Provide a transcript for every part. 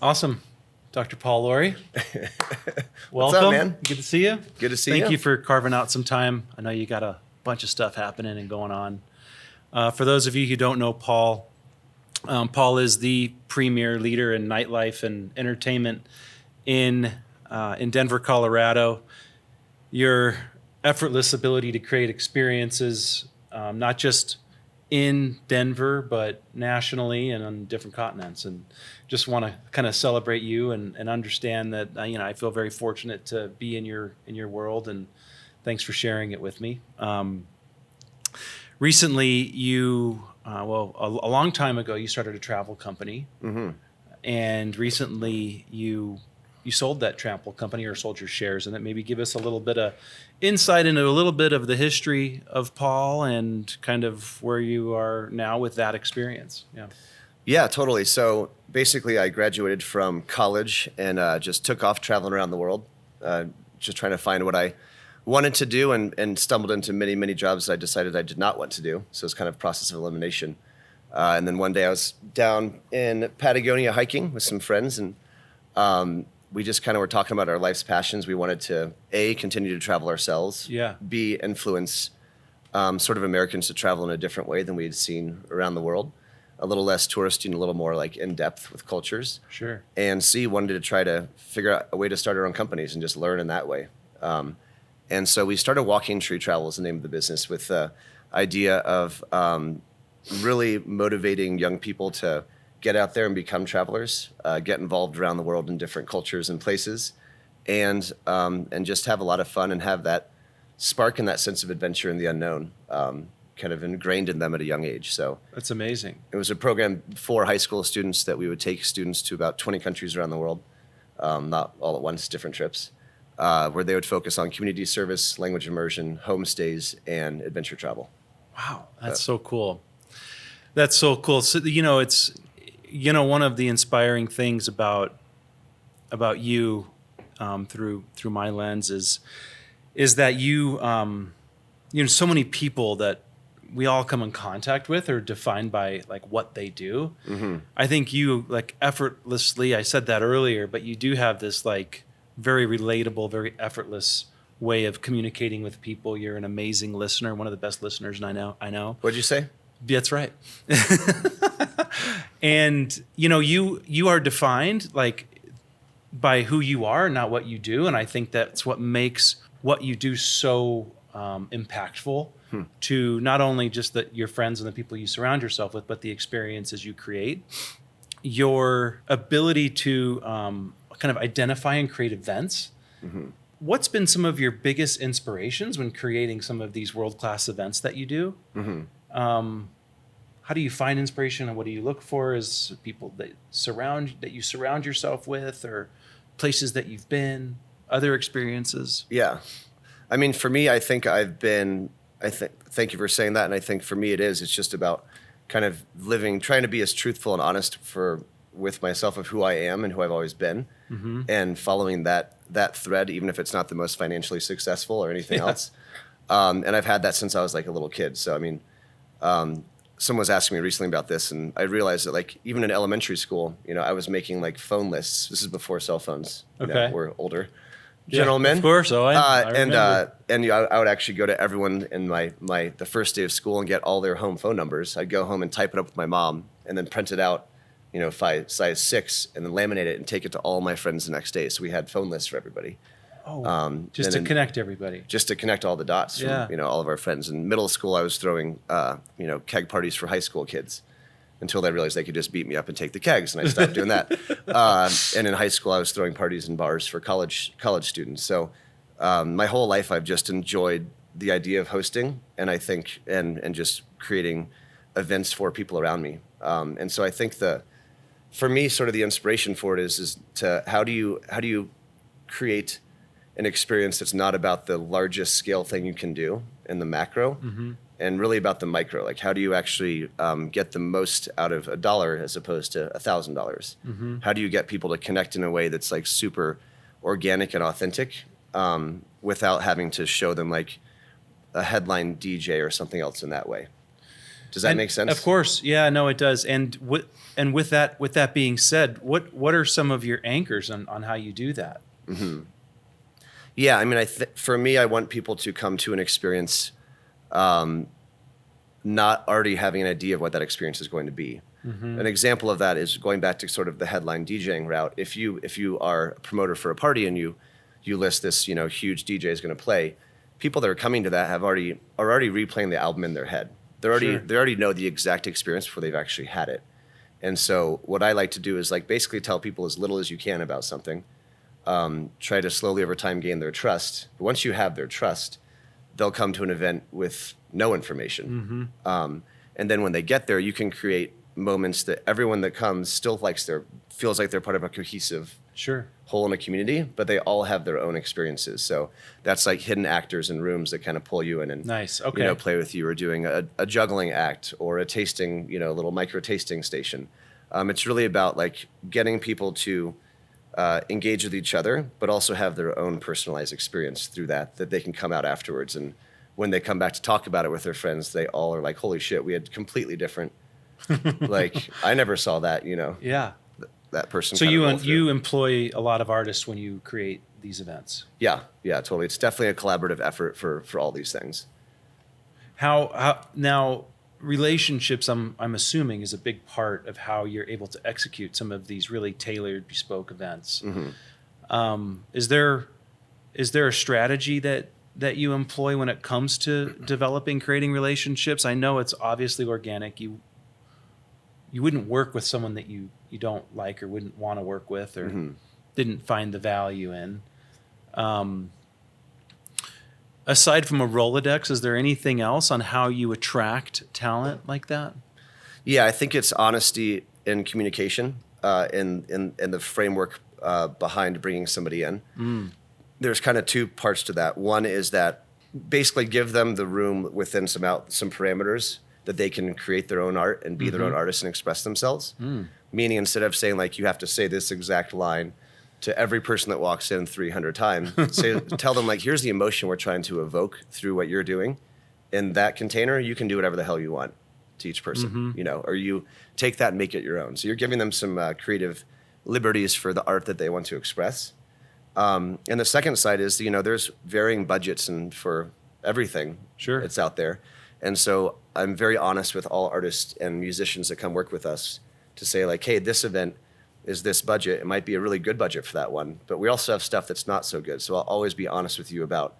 Awesome. Dr. Paul Laurie, What's welcome. up, man? Good to see you. Good to see you. Thank you for carving out some time. I know you got a bunch of stuff happening and going on. For those of you who don't know Paul, Paul is the premier leader in nightlife and entertainment in Denver, Colorado. Your effortless ability to create experiences, not just in Denver, but nationally and on different continents. And just want to kind of celebrate you and understand that, I feel very fortunate to be in your world, and thanks for sharing it with me. Recently, a long time ago, you started a travel company. Mm-hmm. And recently you sold that travel company or sold your shares in it. Maybe give us a little bit of insight into a little bit of the history of Paul and kind of where you are now with that experience. Yeah, totally. So basically, I graduated from college and just took off traveling around the world, just trying to find what I wanted to do, and stumbled into many, many jobs that I decided I did not want to do. So it's kind of process of elimination. And then one day I was down in Patagonia hiking with some friends, and we just kind of were talking about our life's passions. We wanted to, A, continue to travel ourselves, B, influence sort of Americans to travel in a different way than we had seen around the world, a little less touristy and a little more like in depth with cultures. Sure. And C, wanted to try to figure out a way to start our own companies and just learn in that way. And so we started Walking Tree Travel as the name of the business, with the idea of really motivating young people to get out there and become travelers, get involved around the world in different cultures and places, and just have a lot of fun and have that spark and that sense of adventure in the unknown kind of ingrained in them at a young age. So that's amazing. It was a program for high school students that we would take students to about 20 countries around the world, not all at once, different trips, where they would focus on community service, language immersion, homestays, and adventure travel. Wow, that's so cool. That's so cool. So, it's, one of the inspiring things about you through my lens is that you, so many people that we all come in contact with are defined by like what they do. Mm-hmm. I think you like effortlessly, I said that earlier, but you do have this like very relatable, very effortless way of communicating with people. You're an amazing listener, one of the best listeners I know. What'd you say? That's right. And you are defined like by who you are, not what you do. And I think that's what makes what you do so impactful to not only just your friends and the people you surround yourself with, but the experiences you create. Your ability to kind of identify and create events. Mm-hmm. What's been some of your biggest inspirations when creating some of these world-class events that you do? Mm-hmm. How do you find inspiration, and what do you look for as people that you surround yourself with, or places that you've been, other experiences? Yeah. I mean, for me, thank you for saying that. And I think for me, it's just about kind of trying to be as truthful and honest with myself of who I am and who I've always been, Mm-hmm. and following that thread, even if it's not the most financially successful or anything else. And I've had that since I was like a little kid. So, I mean, someone was asking me recently about this, and I realized that like even in elementary school, I was making like phone lists. This is before cell phones. Okay. We're older gentlemen. Yeah, of course. So I remember. I would actually go to everyone in the first day of school and get all their home phone numbers. I'd go home and type it up with my mom, and then print it out, size 6, and then laminate it and take it to all my friends the next day. So we had phone lists for everybody. Just to connect everybody. Just to connect all the dots from, all of our friends. In middle school, I was throwing, keg parties for high school kids until they realized they could just beat me up and take the kegs, and I stopped doing that. And in high school, I was throwing parties in bars for college students. So my whole life, I've just enjoyed the idea of hosting, and I think, and just creating events for people around me. And so I think for me, sort of the inspiration for it is to how do you create an experience that's not about the largest scale thing you can do in the macro, Mm-hmm. and really about the micro. Like, how do you actually get the most out of $1 as opposed to $1,000? Mm-hmm. How do you get people to connect in a way that's like super organic and authentic, without having to show them like a headline DJ or something else in that way? Does that And make sense? Of course. Yeah, no, it does. And with that being said, what are some of your anchors on how you do that? Yeah, I mean, for me, I want people to come to an experience not already having an idea of what that experience is going to be. An example of that is going back to sort of the headline DJing route. If you are a promoter for a party and you list this, huge DJ is going to play, people that are coming to that are already replaying the album in their head. They already know the exact experience before they've actually had it. And so what I like to do is like basically tell people as little as you can about something. Try to slowly over time gain their trust. But once you have their trust, they'll come to an event with no information. And then when they get there, you can create moments that everyone that comes still feels like they're part of a cohesive whole in a community, but they all have their own experiences. So that's like hidden actors in rooms that kind of pull you in and Nice. Okay. play with you, or doing a juggling act or a tasting, a little micro tasting station. It's really about like getting people to engage with each other, but also have their own personalized experience through that they can come out afterwards. And when they come back to talk about it with their friends, they all are like, holy shit, we had completely different, like, I never saw that, Yeah. that person. So kind of roll you through. employ a lot of artists when you create these events. Yeah, totally. It's definitely a collaborative effort for all these things. How now relationships, I'm assuming, is a big part of how you're able to execute some of these really tailored, bespoke events. Is there a strategy that you employ when it comes to developing, creating relationships? I know it's obviously organic. You wouldn't work with someone that you don't like or wouldn't want to work with or didn't find the value in. Aside from a Rolodex, is there anything else on how you attract talent like that? Yeah, I think it's honesty in communication, in the framework behind bringing somebody in. There's kind of two parts to that. One is that basically give them the room within some parameters that they can create their own art and be their own artists and express themselves. Meaning, instead of saying like you have to say this exact line to every person that walks in 300 times, tell them like, here's the emotion we're trying to evoke through what you're doing. In that container, you can do whatever the hell you want to each person, or you take that and make it your own. So you're giving them some creative liberties for the art that they want to express. And the second side is, there's varying budgets and for everything that's out there. And so I'm very honest with all artists and musicians that come work with us to say like, hey, this event is this budget. It might be a really good budget for that one, but we also have stuff that's not so good. So I'll always be honest with you about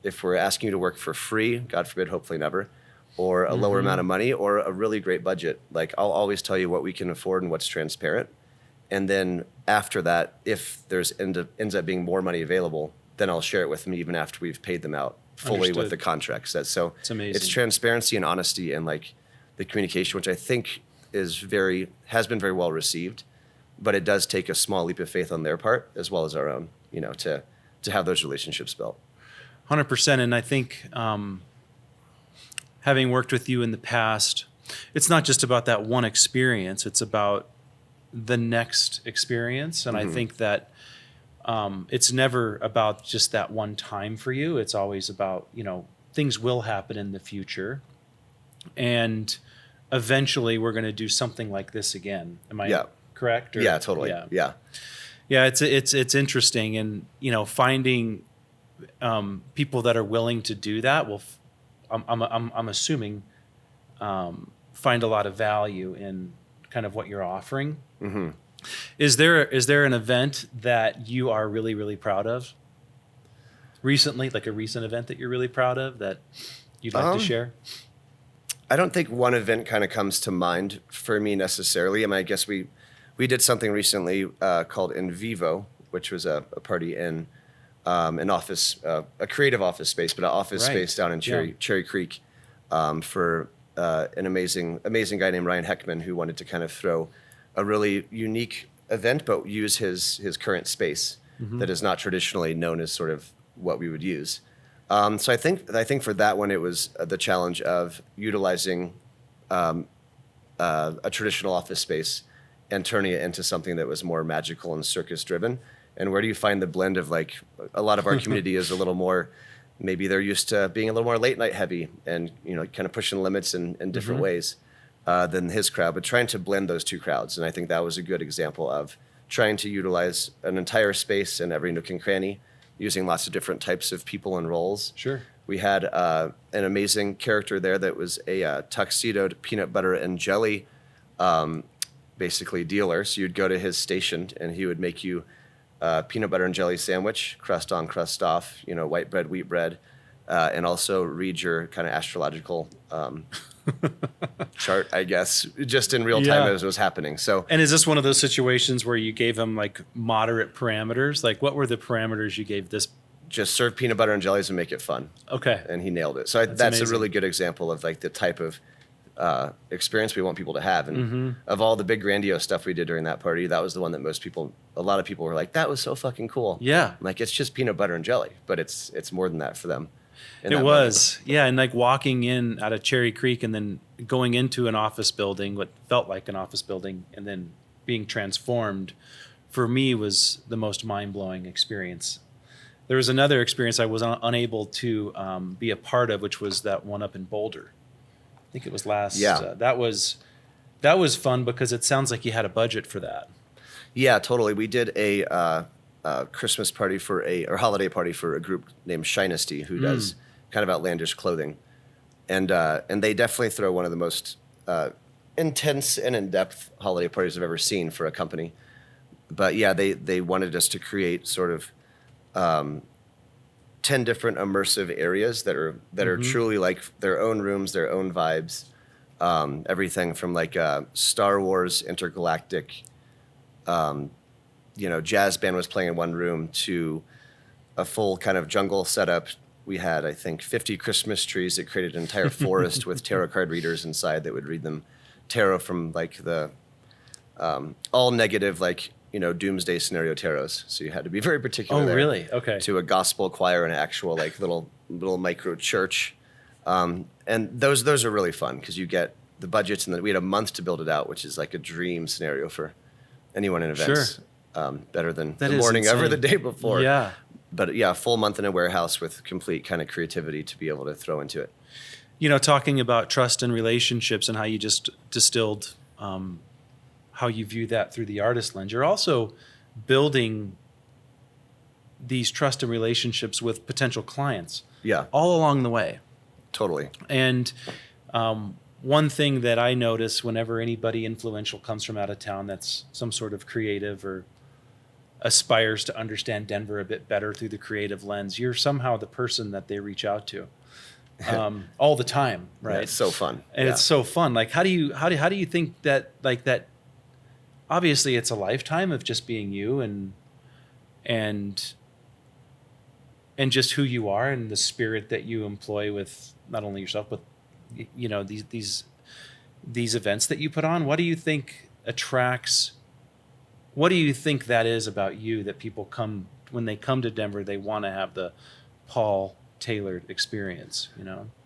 if we're asking you to work for free, God forbid, hopefully never, or a lower amount of money or a really great budget. Like I'll always tell you what we can afford and what's transparent. And then after that, if there's ends up being more money available, then I'll share it with them even after we've paid them out fully Understood. with the contracts. So It's amazing. It's transparency and honesty and like the communication, which I think has been very well received, but it does take a small leap of faith on their part as well as our own, to have those relationships built. 100%. And I think having worked with you in the past, it's not just about that one experience. It's about the next experience. And I think that it's never about just that one time for you. It's always about, things will happen in the future. And eventually we're going to do something like this again. Am I correct? Yeah, totally. Yeah. It's interesting. And, finding people that are willing to do that will, I'm assuming, find a lot of value in kind of what you're offering. Is there an event that you are really, really proud of recently, like a recent event that you're really proud of that you'd like to share? I don't think one event kind of comes to mind for me necessarily. I mean, I guess we did something recently called Invivo, which was a party in an office, a creative office space, but an office space down in Cherry Creek for an amazing guy named Ryan Heckman, who wanted to kind of throw a really unique event, but use his current space that is not traditionally known as sort of what we would use. So I think for that one, it was the challenge of utilizing a traditional office space and turning it into something that was more magical and circus driven. And where do you find the blend of like a lot of our community is a little more maybe they're used to being a little more late night heavy and, kind of pushing limits in different ways than his crowd, but trying to blend those two crowds. And I think that was a good example of trying to utilize an entire space and every nook and cranny, using lots of different types of people and roles. Sure. We had an amazing character there that was a tuxedoed peanut butter and jelly basically dealer. So you'd go to his station and he would make you peanut butter and jelly sandwich, crust on, crust off, white bread, wheat bread, and also read your kind of astrological chart, I guess, just in real time as it was happening. So, and is this one of those situations where you gave him like moderate parameters? Like, what were the parameters you gave this? Just serve peanut butter and jellies and make it fun. Okay. And he nailed it. So that's a really good example of like the type of experience we want people to have. And of all the big grandiose stuff we did during that party, that was the one that a lot of people were like, that was so fucking cool. Yeah. Like, it's just peanut butter and jelly, but it's more than that for them. It was. Yeah. And like walking in out of Cherry Creek and then going into an office building, what felt like an office building, and then being transformed, for me was the most mind-blowing experience. There was another experience I was unable to be a part of, which was that one up in Boulder. I think it was last. Yeah. That was fun because it sounds like you had a budget for that. Yeah, totally. We did a Christmas party or holiday party for a group named Shinesty, who does kind of outlandish clothing, and they definitely throw one of the most intense and in-depth holiday parties I've ever seen for a company. But yeah, they wanted us to create sort of 10 different immersive areas that are truly like their own rooms, their own vibes. Everything from like a Star Wars intergalactic, jazz band was playing in one room to a full kind of jungle setup. We had, I think, 50 Christmas trees that created an entire forest with tarot card readers inside that would read them tarot from like the all negative, like, doomsday scenario tarots. So you had to be very particular. Oh, really? Okay. To a gospel choir and an actual like little micro church. And those are really fun because you get the budgets, and then we had a month to build it out, which is like a dream scenario for anyone in events. Sure. Better than the morning of or the day before. Yeah. But yeah, a full month in a warehouse with complete kind of creativity to be able to throw into it. Talking about trust and relationships and how you just distilled how you view that through the artist lens. You're also building these trust and relationships with potential clients. Yeah. All along the way. Totally. And one thing that I notice whenever anybody influential comes from out of town that's some sort of creative or aspires to understand Denver a bit better through the creative lens, you're somehow the person that they reach out to all the time, right? Yeah, it's so fun. And it's so fun. Like, how do you think that, like, that obviously it's a lifetime of just being you and just who you are and the spirit that you employ with not only yourself, but these events that you put on. What do you think attracts? What do you think that is about you that people when they come to Denver, they want to have the Paul tailored experience?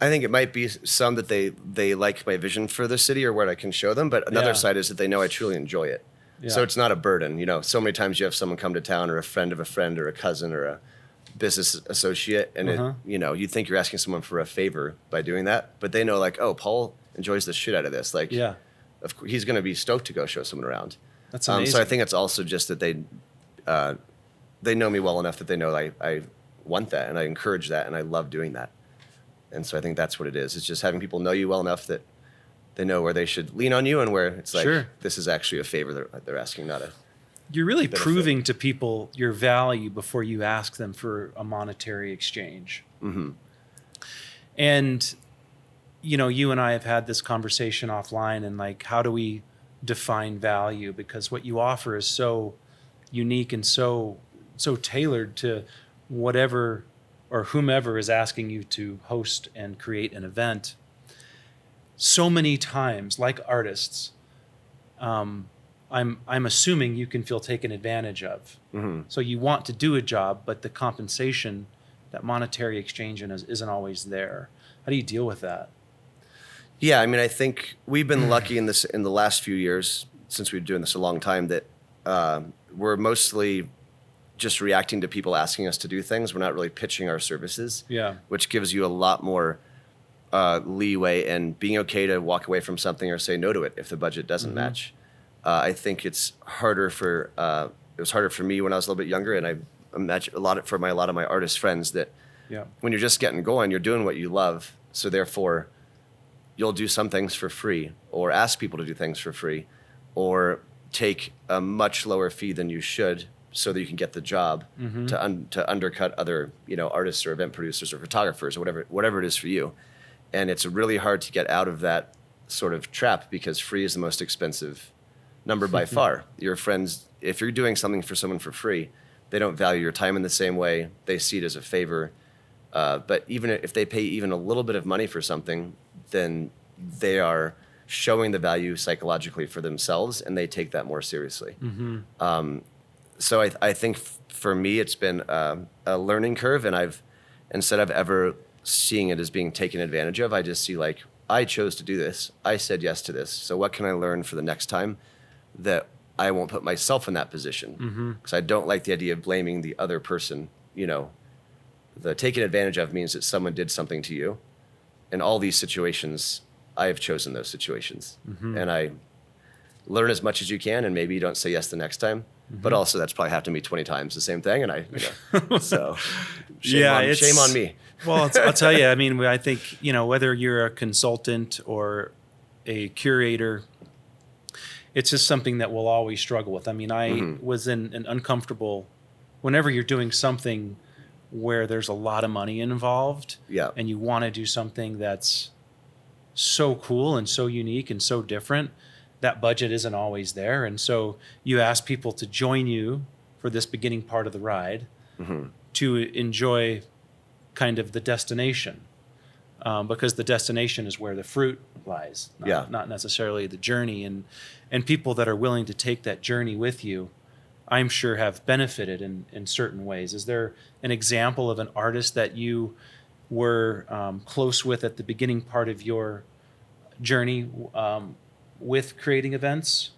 I think it might be some that they like my vision for the city or what I can show them, but another side is that they know I truly enjoy it. Yeah. So it's not a burden. So many times you have someone come to town, or a friend of a friend, or a cousin, or a business associate, and you think you're asking someone for a favor by doing that, but they know like, oh, Paul enjoys the shit out of this. Like, yeah, he's going to be stoked to go show someone around. That's amazing. So I think it's also just that they know me well enough that they know I want that, and I encourage that, and I love doing that. And so I think that's what it is. It's just having people know you well enough that they know where they should lean on you and where it's like, this is actually a favor they're asking, not a... You're really proving to people your value before you ask them for a monetary exchange. Mm-hmm. And, you and I have had this conversation offline, and like, how do we define value? Because what you offer is so unique and so tailored to whatever or whomever is asking you to host and create an event. So many times, like artists, I'm assuming you can feel taken advantage of. Mm-hmm. So you want to do a job, but the compensation, that monetary exchange isn't always there. How do you deal with that? Yeah, I mean, I think we've been lucky in the last few years, since we've been doing this a long time, that we're mostly just reacting to people asking us to do things. We're not really pitching our services, Yeah. which gives you a lot more leeway and being okay to walk away from something or say no to it if the budget doesn't match. I think it's harder for it was harder for me when I was a little bit younger, and I imagine a lot of my artist friends that Yeah. when you're just getting going, you're doing what you love, so therefore you'll do some things for free or ask people to do things for free or take a much lower fee than you should so that you can get the job to undercut other, artists or event producers or photographers or whatever it is for you. And it's really hard to get out of that sort of trap because free is the most expensive number by far. Your friends, if you're doing something for someone for free, they don't value your time in the same way. They see it as a favor. But even if they pay even a little bit of money for something, then they are showing the value psychologically for themselves, and they take that more seriously. So I think for me, it's been a learning curve, and instead of ever seeing it as being taken advantage of, I just see like, I chose to do this. I said yes to this. So what can I learn for the next time that I won't put myself in that position? Because I don't like the idea of blaming the other person. The taken advantage of means that someone did something to you. In all these situations, I have chosen those situations. And I learn as much as you can, and maybe you don't say yes the next time. But also that's probably happened to me 20 times, the same thing. And so shame on me. Well, I'll tell you, I mean, I think, whether you're a consultant or a curator, it's just something that we'll always struggle with. I mean, I was in an uncomfortable, whenever you're doing something where there's a lot of money involved, and you want to do something that's so cool and so unique and so different, that budget isn't always there. And so you ask people to join you for this beginning part of the ride to enjoy kind of the destination, because the destination is where the fruit lies, not necessarily the journey. And people that are willing to take that journey with you, I'm sure have benefited in certain ways. Is there an example of an artist that you were close with at the beginning part of your journey with creating events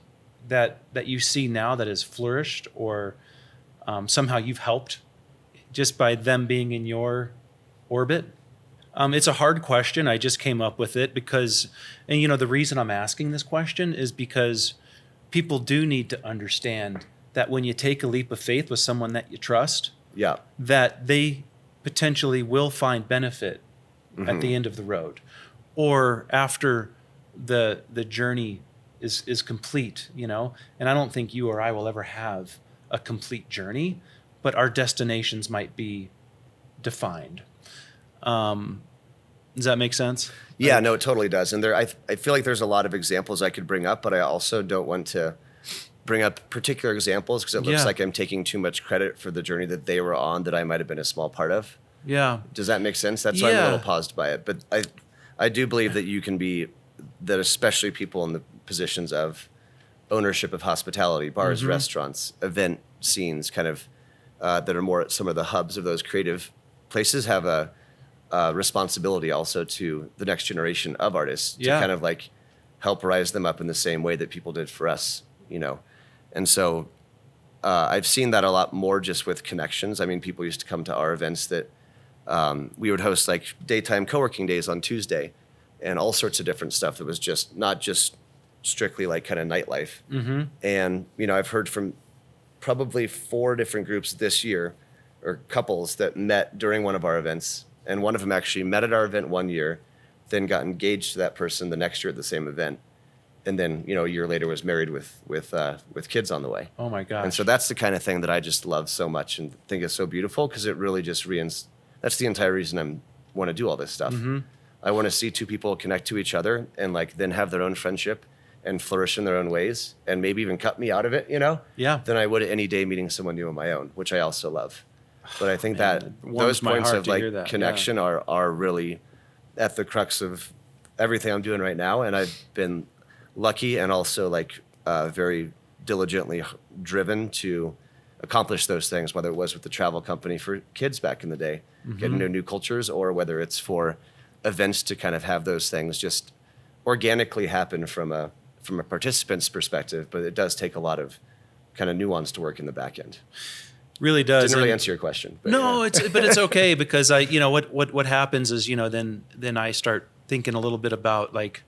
that you see now that has flourished, or somehow you've helped just by them being in your orbit? It's a hard question. I just came up with it because, and the reason I'm asking this question is because people do need to understand that when you take a leap of faith with someone that you trust, that they potentially will find benefit at the end of the road, or after the journey is complete, And I don't think you or I will ever have a complete journey, but our destinations might be defined. Does that make sense? Yeah, no, it totally does. And I feel like there's a lot of examples I could bring up, but I also don't want to bring up particular examples because it looks like I'm taking too much credit for the journey that they were on that I might have been a small part of. Yeah. Does that make sense? That's why I'm a little paused by it. But I do believe that you can be, that especially people in the positions of ownership of hospitality, bars, restaurants, event scenes, kind of that are more some of the hubs of those creative places, have a responsibility also to the next generation of artists to kind of like help rise them up in the same way that people did for us, And so I've seen that a lot more just with connections. I mean, people used to come to our events that we would host like daytime co-working days on Tuesday and all sorts of different stuff that was just not just strictly like kind of nightlife. And, I've heard from probably 4 different groups this year, or couples that met during one of our events. And one of them actually met at our event one year, then got engaged to that person the next year at the same event. And then, a year later was married with kids on the way. Oh my gosh. And so that's the kind of thing that I just love so much and think is so beautiful, because it really just that's the entire reason I want to do all this stuff. I want to see 2 people connect to each other and like then have their own friendship and flourish in their own ways and maybe even cut me out of it, than I would any day meeting someone new on my own, which I also love. But I think that those points of like connection are really at the crux of everything I'm doing right now. And I've been lucky and also like very diligently driven to accomplish those things, whether it was with the travel company for kids back in the day, getting into new cultures, or whether it's for events to kind of have those things just organically happen from a participant's perspective. But it does take a lot of kind of nuanced work in the back end. Really does. Didn't really And- answer your question. But No, yeah. it's okay because what happens is, then I start thinking a little bit about like,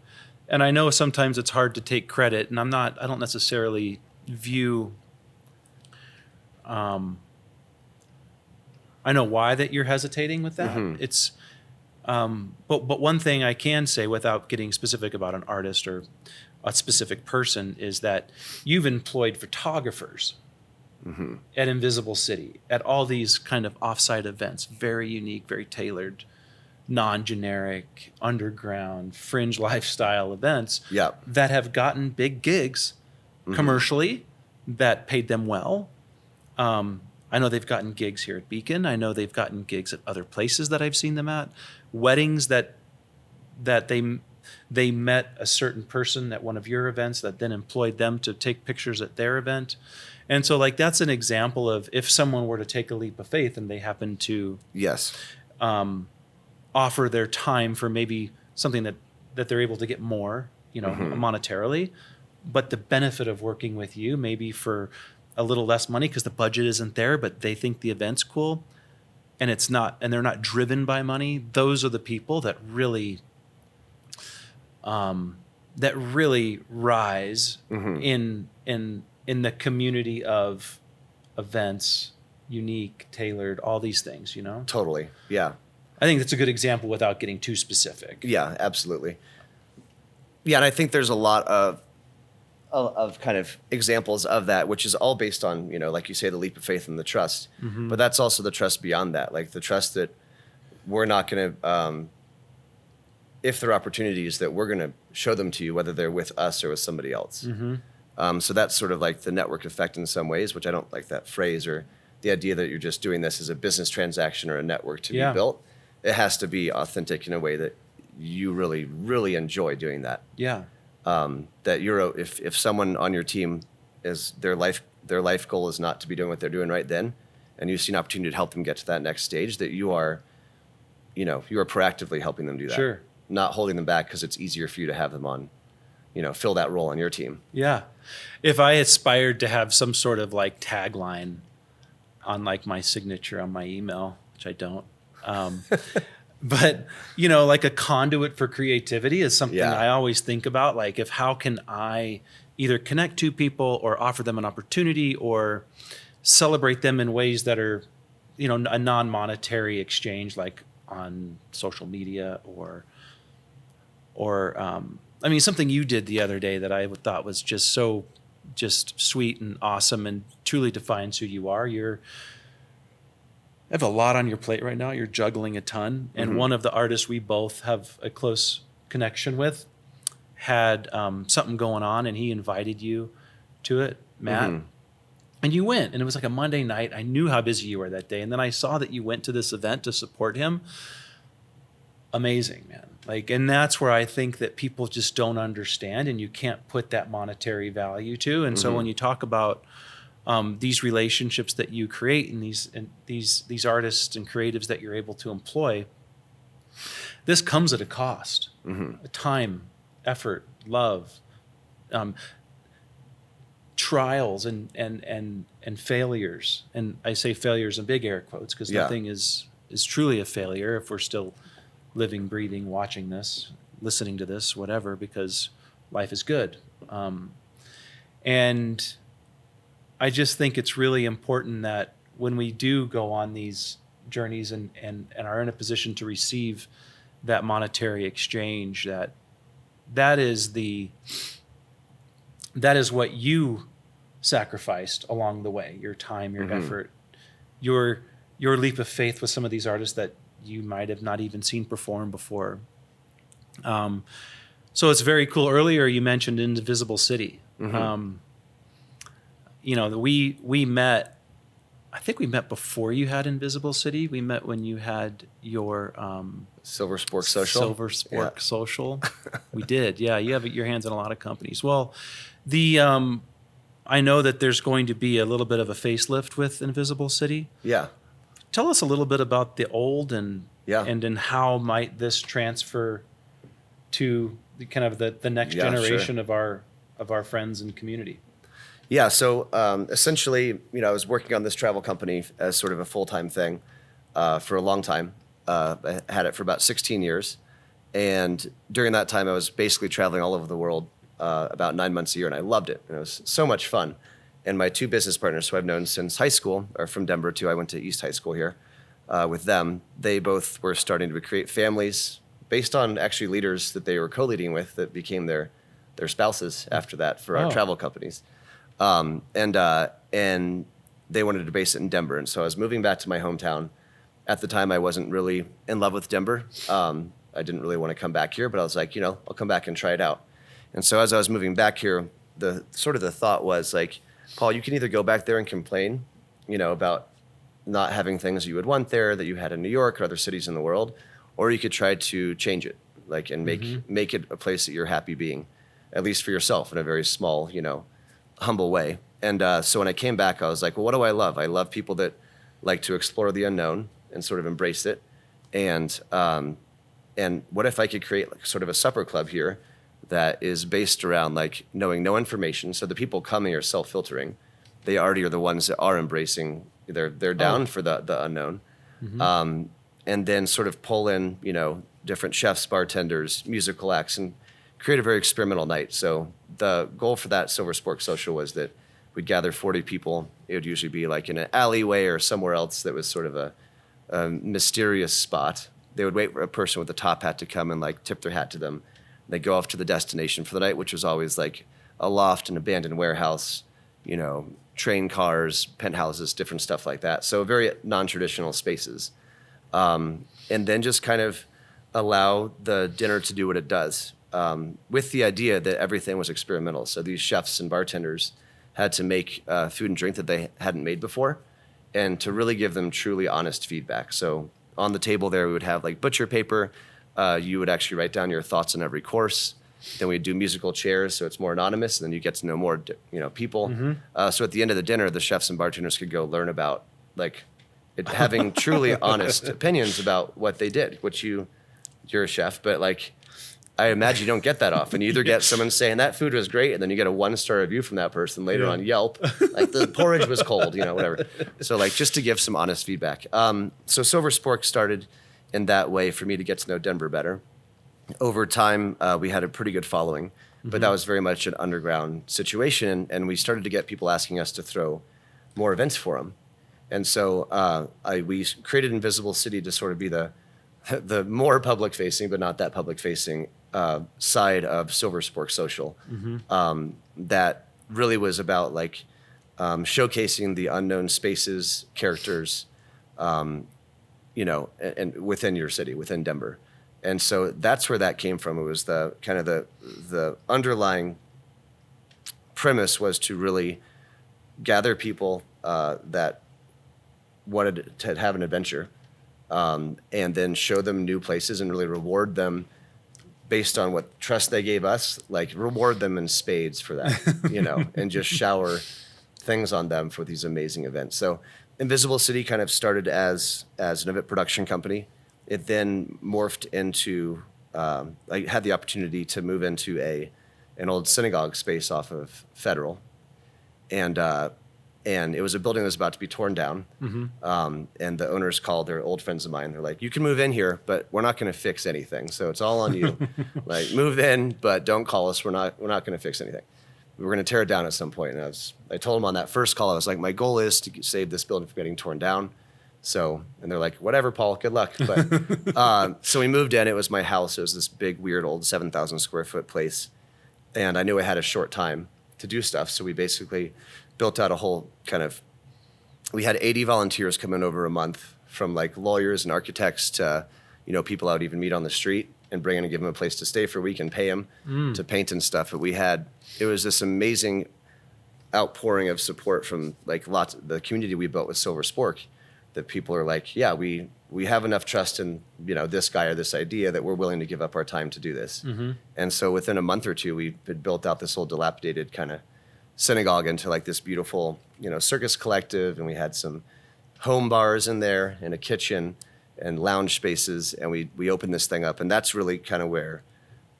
and I know sometimes it's hard to take credit, and I don't necessarily view, I know why that you're hesitating with that. It's, but one thing I can say without getting specific about an artist or a specific person is that you've employed photographers at Invisible City, at all these kind of offsite events, very unique, very tailored, non-generic, underground, fringe lifestyle events Yeah. that have gotten big gigs commercially that paid them well. I know they've gotten gigs here at Beacon. I know they've gotten gigs at other places that I've seen them at. Weddings that they met a certain person at one of your events that then employed them to take pictures at their event. And so like that's an example of if someone were to take a leap of faith and they happen to Yes. offer their time for maybe something that they're able to get more, monetarily, but the benefit of working with you maybe for a little less money because the budget isn't there, but they think the event's cool and it's not, and they're not driven by money. Those are the people that really rise in the community of events, unique, tailored, all these things, Totally. Yeah. I think that's a good example without getting too specific. Yeah, absolutely. Yeah, and I think there's a lot of kind of examples of that, which is all based on, like you say, the leap of faith and the trust. But that's also the trust beyond that, like the trust that we're not going to, if there are opportunities, that we're going to show them to you, whether they're with us or with somebody else. So that's sort of like the network effect in some ways, which I don't like that phrase, or the idea that you're just doing this as a business transaction or a network to be built. It has to be authentic in a way that you really, really enjoy doing that. Yeah. That if someone on your team is their life goal is not to be doing what they're doing right then, and you see an opportunity to help them get to that next stage, that you are proactively helping them do that. Sure. Not holding them back because it's easier for you to have them on, fill that role on your team. Yeah. If I aspired to have some sort of like tagline on like my signature on my email, which I don't, but like a conduit for creativity is something I always think about. Like how can I either connect to people or offer them an opportunity or celebrate them in ways that are, a non-monetary exchange, like on social media or something you did the other day that I thought was just so sweet and awesome and truly defines who you are. You have a lot on your plate right now. You're juggling a ton. And one of the artists we both have a close connection with had something going on, and he invited you to it, Matt. And you went, and it was like a Monday night. I knew how busy you were that day. And then I saw that you went to this event to support him. Amazing, man. And that's where I think that people just don't understand, and you can't put that monetary value to. And so when you talk about these relationships that you create and these artists and creatives that you're able to employ, this comes at a cost, time, effort, love, trials and failures. And I say failures in big air quotes because nothing is truly a failure if we're still living, breathing, watching this, listening to this, whatever, because life is good. And I just think it's really important that when we do go on these journeys and are in a position to receive that monetary exchange, that is what you sacrificed along the way, your time, your effort, your leap of faith with some of these artists that you might have not even seen perform before. So it's very cool. Earlier you mentioned Invisible City. We met, I think we met before you had Invisible City. We met when you had your Silver Spork Social. Social. We did. Yeah, you have your hands in a lot of companies. Well, I know that there's going to be a little bit of a facelift with Invisible City. Yeah. Tell us a little bit about the old and how might this transfer to the kind of the next generation of our friends and community. Yeah, so essentially, I was working on this travel company as sort of a full-time thing for a long time. I had it for about 16 years. And during that time, I was basically traveling all over the world about 9 months a year, and I loved it. And it was so much fun. And my two business partners, who I've known since high school, are from Denver too. I went to East High School here with them. They both were starting to create families based on actually leaders that they were co-leading with that became their spouses after that for our travel companies. And they wanted to base it in Denver. And so I was moving back to my hometown. At the time, I wasn't really in love with Denver. I didn't really want to come back here, but I was like, I'll come back and try it out. And so as I was moving back here, the thought was like, Paul, you can either go back there and complain, about not having things you would want there that you had in New York or other cities in the world, or you could try to change it, and make it a place that you're happy being, at least for yourself in a very small, humble way. And so when I came back, I was like, well, what do I love? I love people that like to explore the unknown and sort of embrace it. And what if I could create sort of a supper club here that is based around knowing no information. So the people coming are self-filtering. They already are the ones that are embracing. They're down for the unknown. Mm-hmm. And then sort of pull in, different chefs, bartenders, musical acts, and create a very experimental night. So the goal for that Silver Spork Social was that we'd gather 40 people. It would usually be in an alleyway or somewhere else that was sort of a mysterious spot. They would wait for a person with a top hat to come and tip their hat to them. They'd go off to the destination for the night, which was always a loft, an abandoned warehouse, train cars, penthouses, different stuff like that. So very non-traditional spaces. And then just kind of allow the dinner to do what it does, with the idea that everything was experimental. So these chefs and bartenders had to make food and drink that they hadn't made before, and to really give them truly honest feedback. So on the table there, we would have butcher paper. You would actually write down your thoughts on every course. Then we'd do musical chairs, so it's more anonymous, and then you get to know more, people. Mm-hmm. So at the end of the dinner, the chefs and bartenders could go learn about having truly honest opinions about what they did. Which you're a chef, but I imagine you don't get that often. You either get someone saying that food was great, and then you get a 1-star review from that person later on Yelp, the porridge was cold, whatever. So just to give some honest feedback. So Silver Spork started in that way for me to get to know Denver better. Over time, we had a pretty good following, but that was very much an underground situation, and we started to get people asking us to throw more events for them. And so we created Invisible City to sort of be the more public-facing, but not that public-facing side of Silver Spork Social. Mm-hmm. That really was about showcasing the unknown spaces, characters, and within your city, within Denver. And so that's where that came from. It was the kind of the underlying premise was to really gather people that wanted to have an adventure, and then show them new places and really reward them based on what trust they gave us, reward them in spades for that, and just shower things on them for these amazing events. So Invisible City kind of started as an event production company. It then morphed into, I had the opportunity to move into an old synagogue space off of Federal. And it was a building that was about to be torn down. Mm-hmm. And the owners called, they're old friends of mine. They're like, you can move in here, but we're not going to fix anything. So it's all on you. Move in, but don't call us. We're not going to fix anything. We were going to tear it down at some point. And I told them on that first call, I was like, my goal is to save this building from getting torn down. So, and they're like, whatever, Paul, good luck. But so we moved in. It was my house. It was this big, weird, old 7,000 square foot place. And I knew I had a short time to do stuff. So we basically built out a whole we had 80 volunteers come in over a month, from lawyers and architects to, people I would even meet on the street and bring in and give them a place to stay for a week and pay them to paint and stuff. But it was this amazing outpouring of support from lots of the community we built with Silver Spork, that people are like, yeah, we have enough trust in, this guy or this idea that we're willing to give up our time to do this. Mm-hmm. And so within a month or two, we had built out this whole dilapidated kind of synagogue into this beautiful, circus collective. And we had some home bars in there and a kitchen and lounge spaces. And we opened this thing up. And that's really kind of where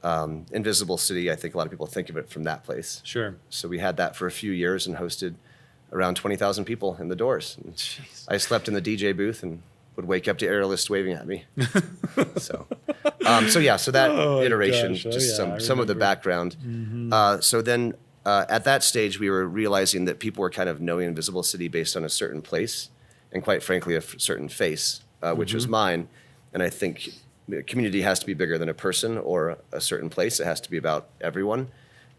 Invisible City, I think a lot of people think of it from that place. Sure. So we had that for a few years and hosted around 20,000 people in the doors. And Jeez. I slept in the DJ booth and would wake up to aerialists waving at me. So that Oh, iteration, gosh. Oh, just yeah, I some of the remember. background. So then at that stage, we were realizing that people were kind of knowing Invisible City based on a certain place and quite frankly, a certain face, which was mine. And I think the community has to be bigger than a person or a certain place. It has to be about everyone.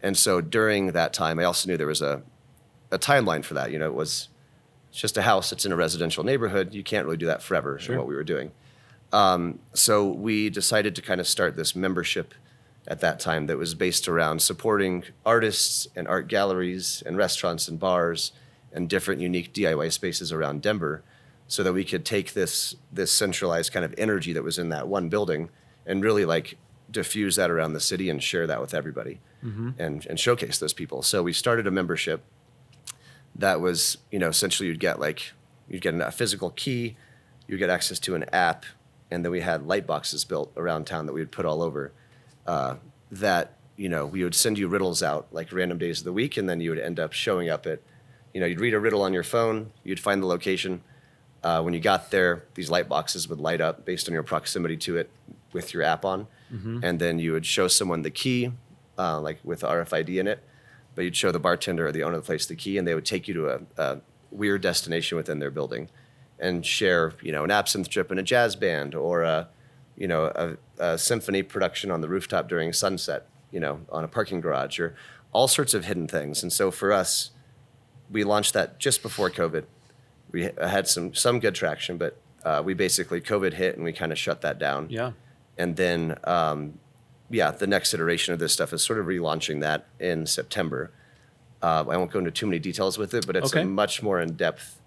And so during that time, I also knew there was a timeline for that. It's just a house. It's in a residential neighborhood. You can't really do that forever. Sure. In what we were doing. So we decided to kind of start this membership at that time that was based around supporting artists and art galleries and restaurants and bars and different unique DIY spaces around Denver, so that we could take this centralized kind of energy that was in that one building and really like diffuse that around the city and share that with everybody and showcase those people. So we started a membership that was, essentially you'd get a physical key, you'd get access to an app, and then we had light boxes built around town that we would put all over that, we would send you riddles out like random days of the week, and then you would end up showing up at, you'd read a riddle on your phone, you'd find the location. When you got there, these light boxes would light up based on your proximity to it with your app on. And then you would show someone the key, like with RFID in it, but you'd show the bartender or the owner of the place the key, and they would take you to a weird destination within their building and share, an absinthe trip in a jazz band or a symphony production on the rooftop during sunset, on a parking garage, or all sorts of hidden things. And so for us, we launched that just before COVID. We had some good traction, but we basically, COVID hit and we kind of shut that down. Yeah. And then, the next iteration of this stuff is sort of relaunching that in September. I won't go into too many details with it, but it's Okay. a much more in-depth,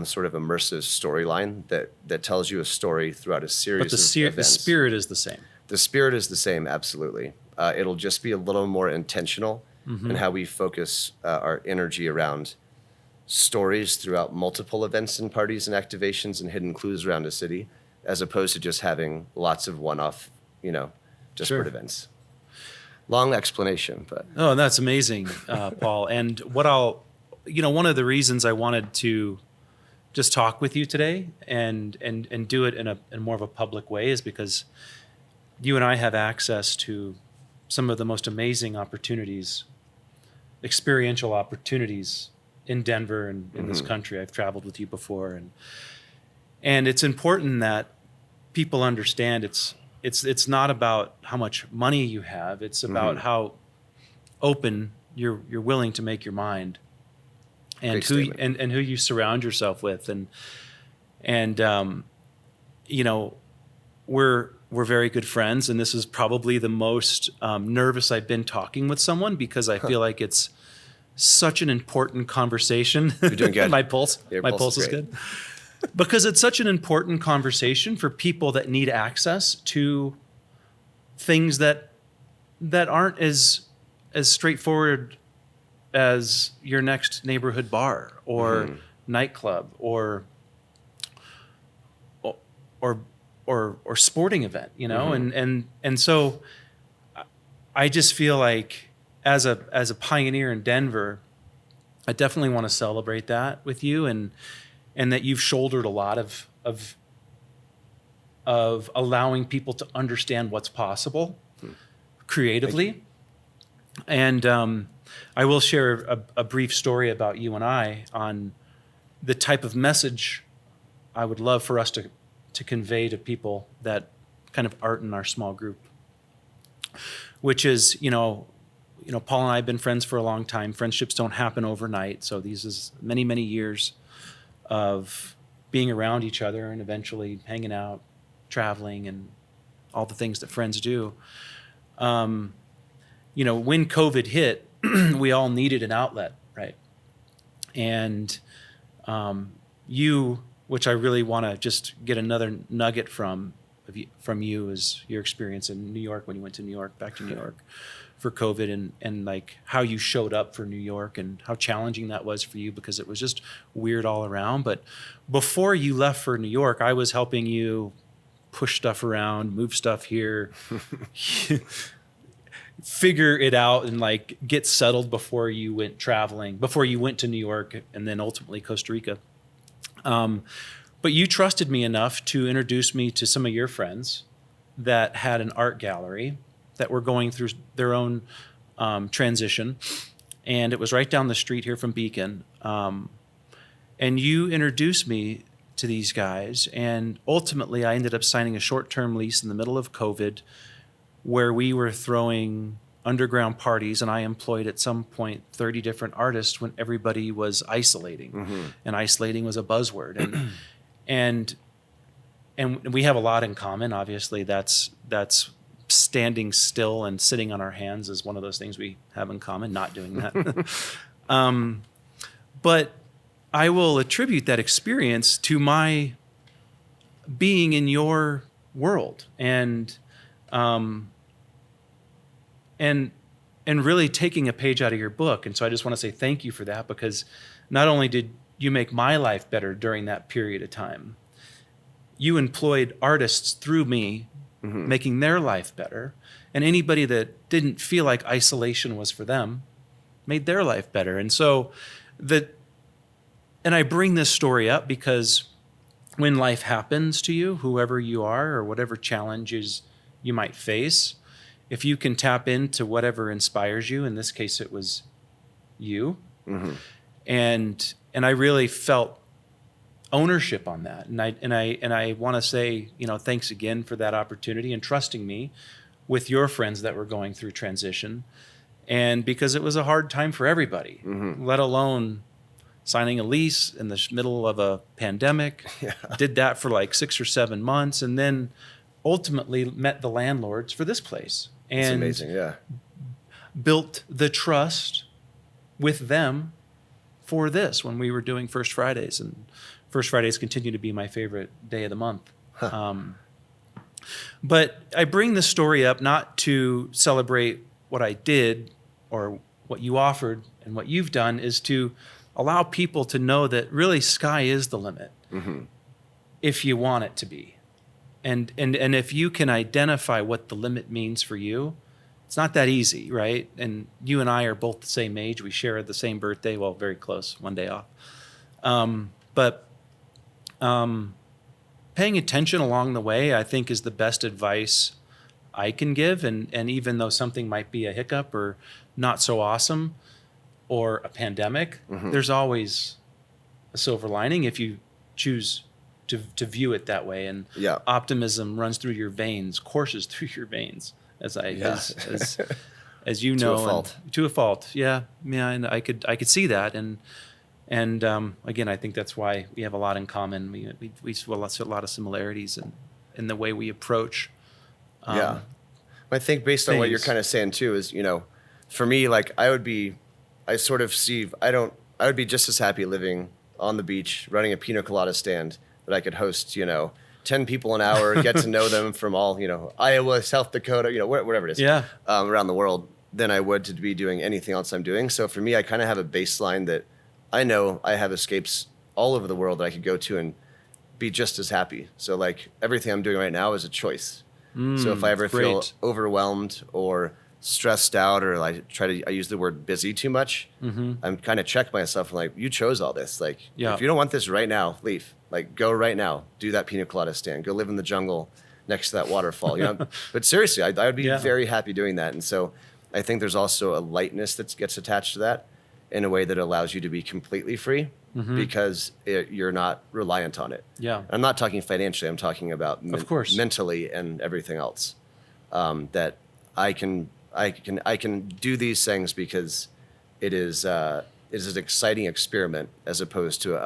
sort of immersive storyline that tells you a story throughout a series But of the events. spirit is the same. The spirit is the same, absolutely. It'll just be a little more intentional in how we focus our energy around stories throughout multiple events and parties and activations and hidden clues around a city, as opposed to just having lots of one-off, disparate Sure. events. Long explanation, but Oh, that's amazing, Paul. And one of the reasons I wanted to just talk with you today and do it in more of a public way is because you and I have access to some of the most amazing opportunities, experiential opportunities in Denver and in this country. I've traveled with you before, and it's important that people understand it's not about how much money you have. It's about how open you're willing to make your mind, and Great who statement. and who you surround yourself with, and we're very good friends, and this is probably the most nervous I've been talking with someone because I feel like it's such an important conversation. You're doing good. My pulse Your is pulse is good. Because it's such an important conversation for people that need access to things that aren't as straightforward as your next neighborhood bar or nightclub or sporting event, and so I just feel like as a pioneer in Denver, I definitely want to celebrate that with you and that you've shouldered a lot of allowing people to understand what's possible creatively. And I will share a brief story about you and I on the type of message I would love for us to convey to people that kind of art in our small group, which is, Paul and I have been friends for a long time. Friendships don't happen overnight. So these is many, many years of being around each other and eventually hanging out, traveling, and all the things that friends do. When COVID hit, we all needed an outlet, right? And you, which I really want to just get another nugget from you, is your experience in New York when you went to New York, back to New York for COVID, and like how you showed up for New York and how challenging that was for you because it was just weird all around. But before you left for New York, I was helping you push stuff around, move stuff here. figure it out and like get settled before you went traveling, before you went to New York and then ultimately Costa Rica. But you trusted me enough to introduce me to some of your friends that had an art gallery that were going through their own transition. And it was right down the street here from Beacon. And you introduced me to these guys. And ultimately, I ended up signing a short-term lease in the middle of COVID where we were throwing underground parties, and I employed at some point 30 different artists when everybody was isolating. And isolating was a buzzword. And we have a lot in common. Obviously, that's standing still and sitting on our hands is one of those things we have in common, not doing that. But I will attribute that experience to my being in your world and really taking a page out of your book. And so I just want to say thank you for that, because not only did you make my life better during that period of time, you employed artists through me, making their life better. And anybody that didn't feel like isolation was for them made their life better. And so and I bring this story up because when life happens to you, whoever you are or whatever challenges you might face, if you can tap into whatever inspires you, in this case it was you, and I really felt ownership on that, and I want to say, thanks again for that opportunity and trusting me with your friends that were going through transition, and because it was a hard time for everybody, let alone signing a lease in the middle of a pandemic. Did that for like 6 or 7 months, and then ultimately met the landlords for this place. And it's amazing, yeah. Built the trust with them for this when we were doing First Fridays. And First Fridays continue to be my favorite day of the month. But I bring this story up not to celebrate what I did or what you offered and what you've done, is to allow people to know that really sky is the limit if you want it to be. And if you can identify what the limit means for you, it's not that easy, right? And you and I are both the same age. We share the same birthday. Well, very close, one day off. But paying attention along the way, I think, is the best advice I can give. And even though something might be a hiccup or not so awesome or a pandemic, there's always a silver lining if you choose to view it that way, and optimism runs through your veins, courses through your veins, as you know, to a fault. Yeah, and I could see that, and again, I think that's why we have a lot in common. We see a lot of similarities in the way we approach. I think based on what you're kind of saying too is, for me, like I would be just as happy living on the beach, running a pina colada stand, that I could host, 10 people an hour, get to know them from all, Iowa, South Dakota, whatever it is, around the world, than I would to be doing anything else I'm doing. So for me, I kind of have a baseline that I know I have escapes all over the world that I could go to and be just as happy. So like everything I'm doing right now is a choice. So if I ever feel overwhelmed or stressed out, or I use the word busy too much, I'm kind of check myself and like, you chose all this. Like, if you don't want this right now, leave. Like, go right now. Do that pina colada stand. Go live in the jungle next to that waterfall. But seriously, I would be very happy doing that. And so I think there's also a lightness that gets attached to that in a way that allows you to be completely free because you're not reliant on it. Yeah. I'm not talking financially. I'm talking about mentally and everything else. That I can do these things because it is an exciting experiment as opposed to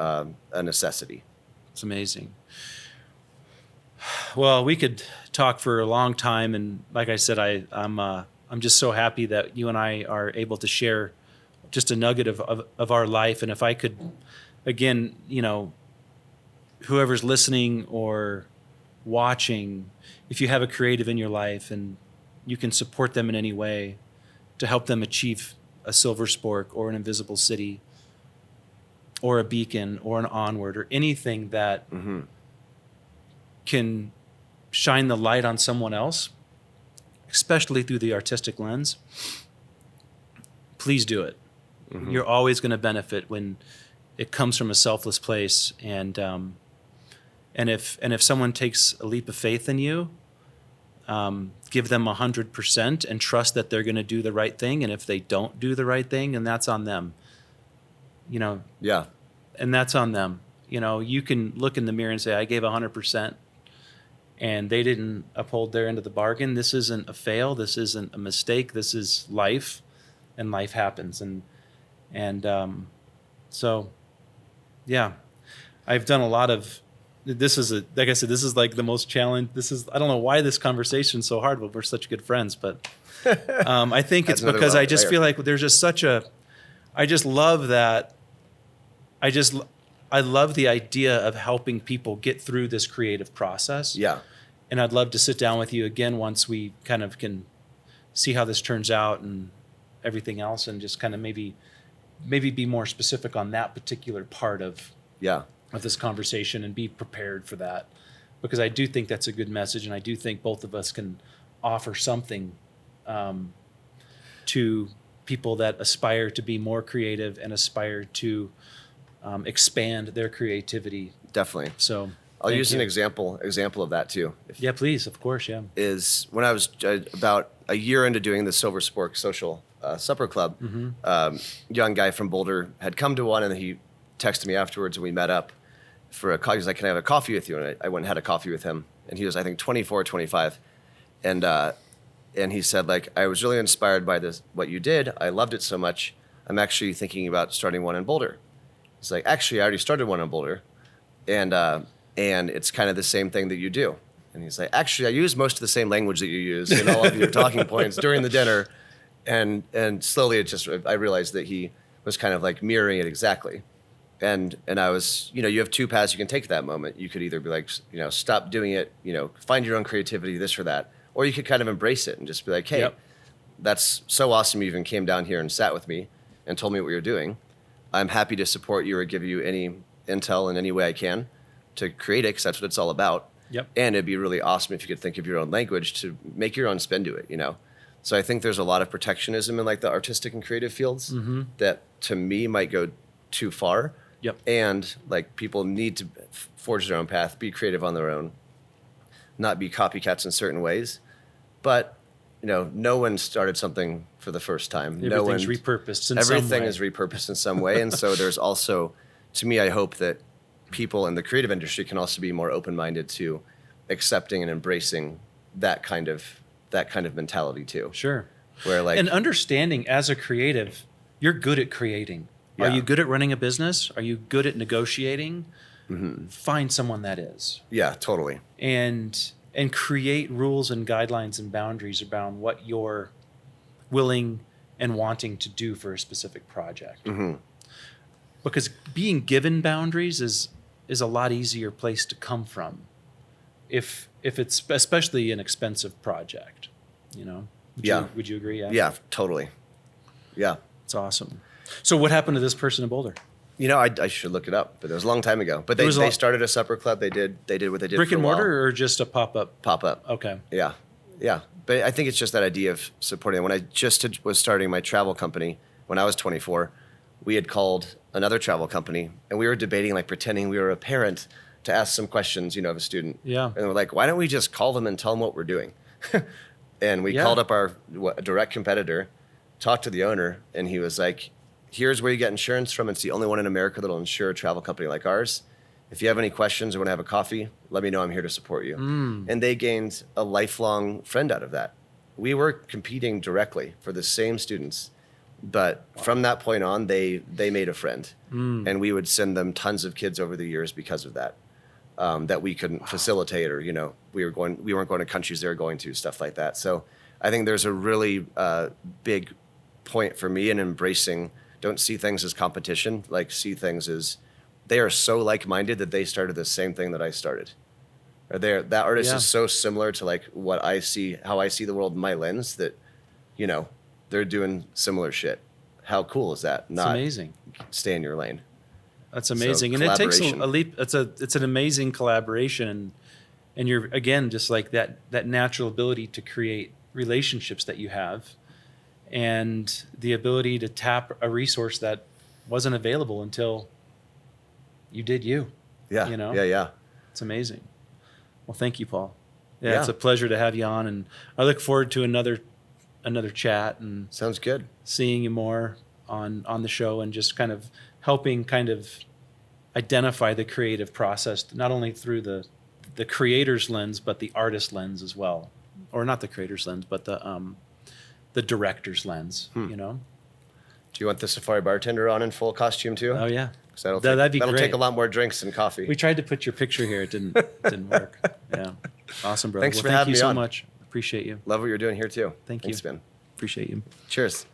a necessity. It's amazing. Well, we could talk for a long time, and like I said, I'm just so happy that you and I are able to share just a nugget of our life. And if I could, again, whoever's listening or watching, if you have a creative in your life and you can support them in any way to help them achieve a silver spork or an invisible city or a beacon or an onward or anything that can shine the light on someone else, especially through the artistic lens, please do it. You're always going to benefit when it comes from a selfless place, and if someone takes a leap of faith in you, give them 100% and trust that they're going to do the right thing. And if they don't do the right thing, and that's on them, Yeah. and that's on them. You can look in the mirror and say, I gave 100% and they didn't uphold their end of the bargain. This isn't a fail. This isn't a mistake. This is life, and life happens. So, yeah, I've done a lot of, like I said, this is like the most challenge. I don't know why this conversation's so hard, but we're such good friends, but I think it's because I just feel like there's just I just love that. I love the idea of helping people get through this creative process. Yeah. And I'd love to sit down with you again once we kind of can see how this turns out and everything else, and just kind of maybe be more specific on that particular part of this conversation and be prepared for that, because I do think that's a good message, and I do think both of us can offer something to people that aspire to be more creative and aspire to expand their creativity. Definitely. So I'll use an example of that too. Yeah, please. Of course. Yeah. Is when I was about a year into doing the Silver Spork Social Supper Club, young guy from Boulder had come to one, and he texted me afterwards, and we met up for a coffee. He was like, "Can I have a coffee with you?" And I went and had a coffee with him, and he was, I think, 24, 25. And he said, like, "I was really inspired by what you did. I loved it so much. I'm actually thinking about starting one in Boulder." He's like, "Actually, I already started one in Boulder, and it's kind of the same thing that you do." And he's like, "Actually, I use most of the same language that you use in all of your talking points during the dinner." And slowly I realized that he was kind of like mirroring it exactly. And I was, you have two paths you can take at that moment. You could either be like, stop doing it, find your own creativity, this or that. Or you could kind of embrace it and just be like, "Hey, that's so awesome. You even came down here and sat with me and told me what you're doing. I'm happy to support you or give you any intel in any way I can to create it, because that's what it's all about." Yep. And it'd be really awesome if you could think of your own language to make your own spin to it, So I think there's a lot of protectionism in like the artistic and creative fields that to me might go too far. Yep. And like people need to forge their own path, be creative on their own, not be copycats in certain ways. But, no one started something for the first time. Everything's repurposed in some way. Everything is repurposed in some way. And so there's also, to me, I hope that people in the creative industry can also be more open-minded to accepting and embracing that kind of mentality too. Sure. Where like, and understanding as a creative, you're good at creating. Yeah. Are you good at running a business? Are you good at negotiating? Find someone that is. Yeah, totally. And create rules and guidelines and boundaries around what you're willing and wanting to do for a specific project. Because being given boundaries is a lot easier place to come from if it's especially an expensive project, Would you agree? Yeah, totally. Yeah. It's awesome. So what happened to this person in Boulder? I should look it up, but it was a long time ago. But they started a supper club. They did what they did. Brick for and a while. mortar, or just a pop-up? Pop-up. Okay. Yeah. But I think it's just that idea of supporting. When I just was starting my travel company when I was 24, we had called another travel company, and we were debating, like pretending we were a parent to ask some questions, of a student. Yeah. And we're like, why don't we just call them and tell them what we're doing? And we called up our direct competitor, talked to the owner, and he was like, "Here's where you get insurance from. It's the only one in America that'll insure a travel company like ours. If you have any questions or want to have a coffee, let me know. I'm here to support you." And they gained a lifelong friend out of that. We were competing directly for the same students, but from that point on, they made a friend, and we would send them tons of kids over the years because of that. That we couldn't facilitate, or we weren't going to countries they were going to, stuff like that. So I think there's a really big point for me in embracing. Don't see things as competition. Like, see things as they are so like-minded that they started the same thing that I started. Or that artist is so similar to like what I see, how I see the world in my lens, that they're doing similar shit. How cool is that? It's amazing. Stay in your lane. That's amazing. And it takes a leap. It's an amazing collaboration. And you're, again, just like that natural ability to create relationships that you have and the ability to tap a resource that wasn't available until you did you. Yeah. You know? Yeah. It's amazing. Well, thank you, Paul. Yeah, Yeah. it's a pleasure to have you on, and I look forward to another chat and Sounds good. seeing you more on the show and just kind of helping kind of identify the creative process, not only through the creator's lens, but the artist lens as well. Or not the creator's lens, but the director's lens, you know? Do you want the Safari Bartender on in full costume too? Oh, yeah. 'Cause that'll That'd be take great. a lot more drinks and coffee. We tried to put your picture here. It didn't work. Yeah. Awesome, brother. Thanks for thank having you me so on. much. Appreciate you. Love what you're doing here too. Thank Thanks, you. Ben. Appreciate you. Cheers.